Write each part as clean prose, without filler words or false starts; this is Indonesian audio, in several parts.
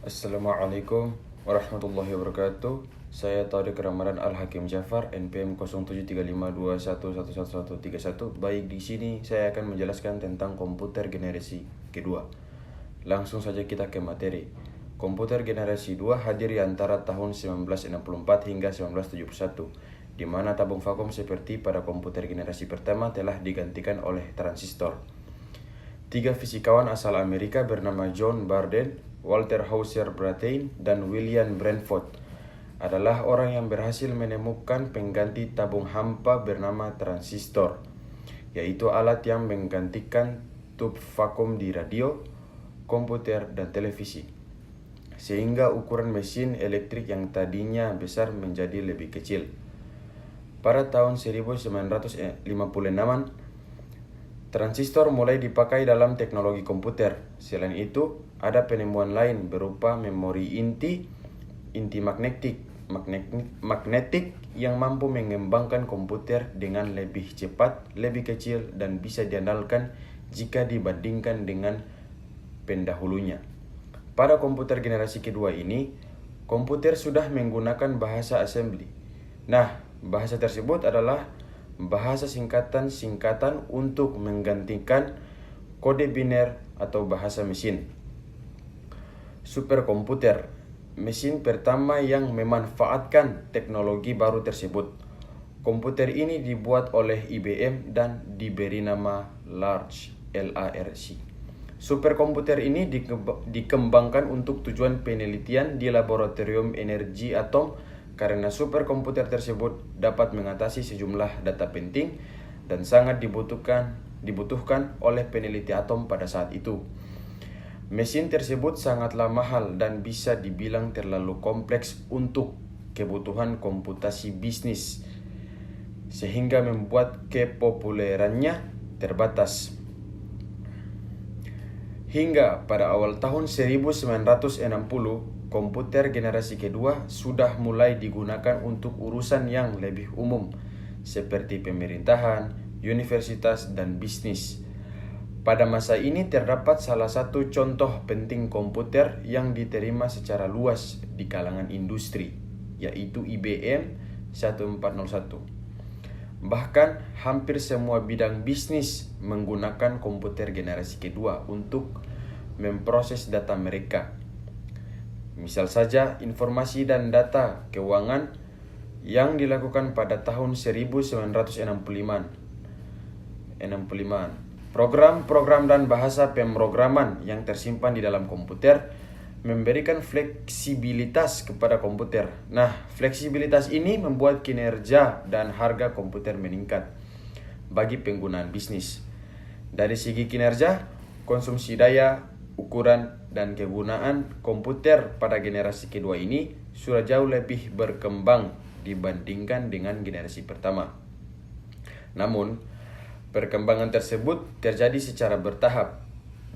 Assalamualaikum warahmatullahi wabarakatuh. Saya Tariq Ramadan Al-Hakim Jafar, NPM 073521111131. Baik, di sini saya akan menjelaskan tentang komputer generasi kedua. Langsung saja kita ke materi. Komputer generasi 2 hadir di antara tahun 1964 hingga 1971, di mana tabung vakum seperti pada komputer generasi pertama telah digantikan oleh transistor. 3 fisikawan asal Amerika bernama John Barden, Walter Hauser Brattain, dan William Branford adalah orang yang berhasil menemukan pengganti tabung hampa bernama transistor, yaitu alat yang menggantikan tub vakum di radio, komputer, dan televisi, sehingga ukuran mesin elektrik yang tadinya besar menjadi lebih kecil. Pada tahun 1956-an, transistor mulai dipakai dalam teknologi komputer. Selain itu, ada penemuan lain berupa memori inti magnetik yang mampu mengembangkan komputer dengan lebih cepat, lebih kecil, dan bisa diandalkan jika dibandingkan dengan pendahulunya. Pada komputer generasi kedua ini, komputer sudah menggunakan bahasa assembly. Nah, bahasa tersebut adalah bahasa singkatan untuk menggantikan kode biner atau bahasa mesin. Superkomputer, mesin pertama yang memanfaatkan teknologi baru tersebut. Komputer ini dibuat oleh IBM dan diberi nama LARC. Superkomputer ini dikembangkan untuk tujuan penelitian di laboratorium energi atom, karena superkomputer tersebut dapat mengatasi sejumlah data penting dan sangat dibutuhkan oleh peneliti atom pada saat itu. Mesin tersebut sangatlah mahal dan bisa dibilang terlalu kompleks untuk kebutuhan komputasi bisnis, sehingga membuat kepopulerannya terbatas. Hingga pada awal tahun 1960, komputer generasi kedua sudah mulai digunakan untuk urusan yang lebih umum, seperti pemerintahan, universitas, dan bisnis. Pada masa ini terdapat salah satu contoh penting komputer yang diterima secara luas di kalangan industri, yaitu IBM 1401. Bahkan hampir semua bidang bisnis menggunakan komputer generasi kedua untuk memproses data mereka. Misal saja informasi dan data keuangan yang dilakukan pada tahun 1965. Program-program dan bahasa pemrograman yang tersimpan di dalam komputer memberikan fleksibilitas kepada komputer. Nah, fleksibilitas ini membuat kinerja dan harga komputer meningkat bagi penggunaan bisnis. Dari segi kinerja, konsumsi daya, ukuran, dan kegunaan komputer pada generasi kedua ini sudah jauh lebih berkembang dibandingkan dengan generasi pertama. Namun, perkembangan tersebut terjadi secara bertahap.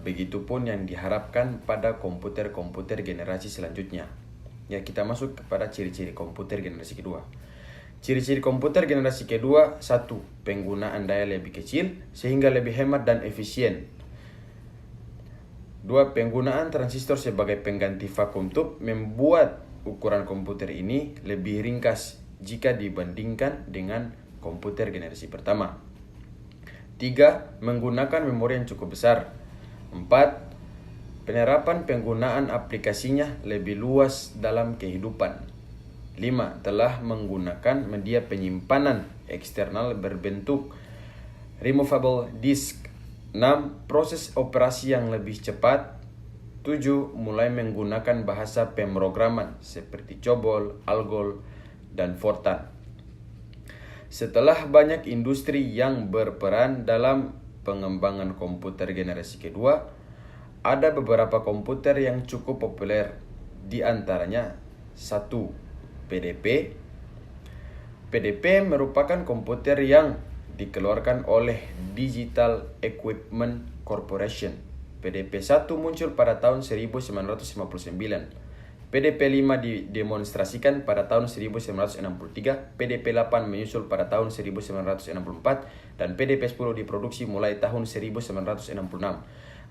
Begitupun yang diharapkan pada komputer-komputer generasi selanjutnya. Ya, kita masuk kepada ciri-ciri komputer generasi kedua. Ciri-ciri komputer generasi kedua: 1. Penggunaan daya lebih kecil sehingga lebih hemat dan efisien. 2. Penggunaan transistor sebagai pengganti vakum tube membuat ukuran komputer ini lebih ringkas jika dibandingkan dengan komputer generasi pertama. 3. Menggunakan memori yang cukup besar. 4. Penerapan penggunaan aplikasinya lebih luas dalam kehidupan. 5. Telah menggunakan media penyimpanan eksternal berbentuk removable disk. 6. Proses operasi yang lebih cepat. 7. Mulai menggunakan bahasa pemrograman seperti COBOL, ALGOL, dan Fortran. Setelah banyak industri yang berperan dalam pengembangan komputer generasi kedua, ada beberapa komputer yang cukup populer. Di antaranya 1. PDP. PDP merupakan komputer yang dikeluarkan oleh Digital Equipment Corporation. PDP-1 muncul pada tahun 1959. PDP-5 didemonstrasikan pada tahun 1963, PDP-8 menyusul pada tahun 1964, dan PDP-10 diproduksi mulai tahun 1966.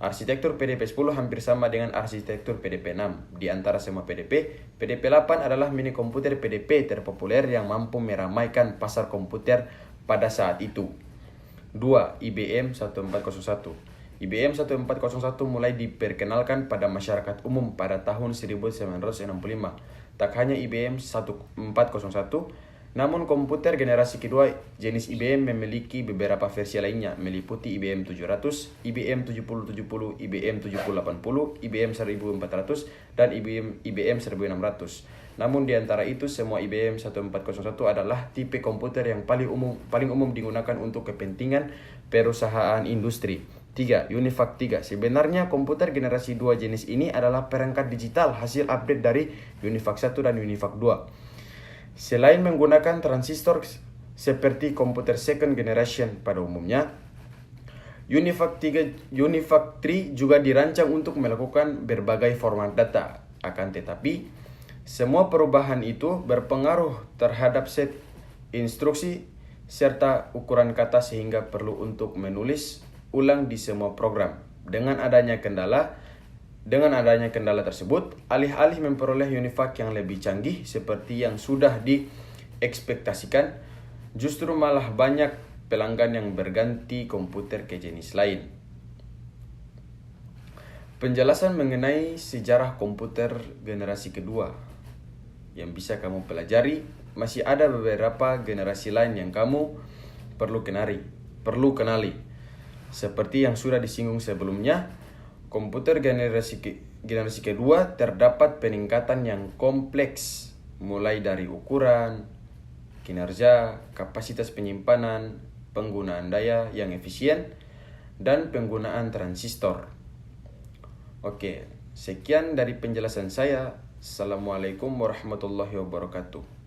Arsitektur PDP 10 hampir sama dengan arsitektur PDP 6. Di antara semua PDP, PDP 8 adalah mini komputer PDP terpopuler yang mampu meramaikan pasar komputer pada saat itu. 2. IBM 1401. IBM 1401 mulai diperkenalkan pada masyarakat umum pada tahun 1965. Tak hanya IBM 1401, namun komputer generasi kedua jenis IBM memiliki beberapa versi lainnya, meliputi IBM 700, IBM 7070, IBM 7080, IBM 1400, dan IBM 1600. Namun di antara itu, semua IBM 1401 adalah tipe komputer yang paling umum digunakan untuk kepentingan perusahaan industri. 3. UNIVAC 3. Sebenarnya komputer generasi 2 jenis ini adalah perangkat digital hasil update dari UNIVAC 1 dan UNIVAC 2. Selain menggunakan transistor seperti komputer second generation pada umumnya, UNIVAC 3 juga dirancang untuk melakukan berbagai format data. Akan tetapi, semua perubahan itu berpengaruh terhadap set instruksi serta ukuran kata sehingga perlu untuk menulis ulang di semua program. Dengan adanya kendala tersebut, alih-alih memperoleh UNIVAC yang lebih canggih seperti yang sudah diekspektasikan, justru malah banyak pelanggan yang berganti komputer ke jenis lain. Penjelasan mengenai sejarah komputer generasi kedua yang bisa kamu pelajari, masih ada beberapa generasi lain yang kamu perlu kenali. Seperti yang sudah disinggung sebelumnya, komputer generasi kedua terdapat peningkatan yang kompleks, mulai dari ukuran, kinerja, kapasitas penyimpanan, penggunaan daya yang efisien, dan penggunaan transistor. Oke, sekian dari penjelasan saya. Assalamualaikum warahmatullahi wabarakatuh.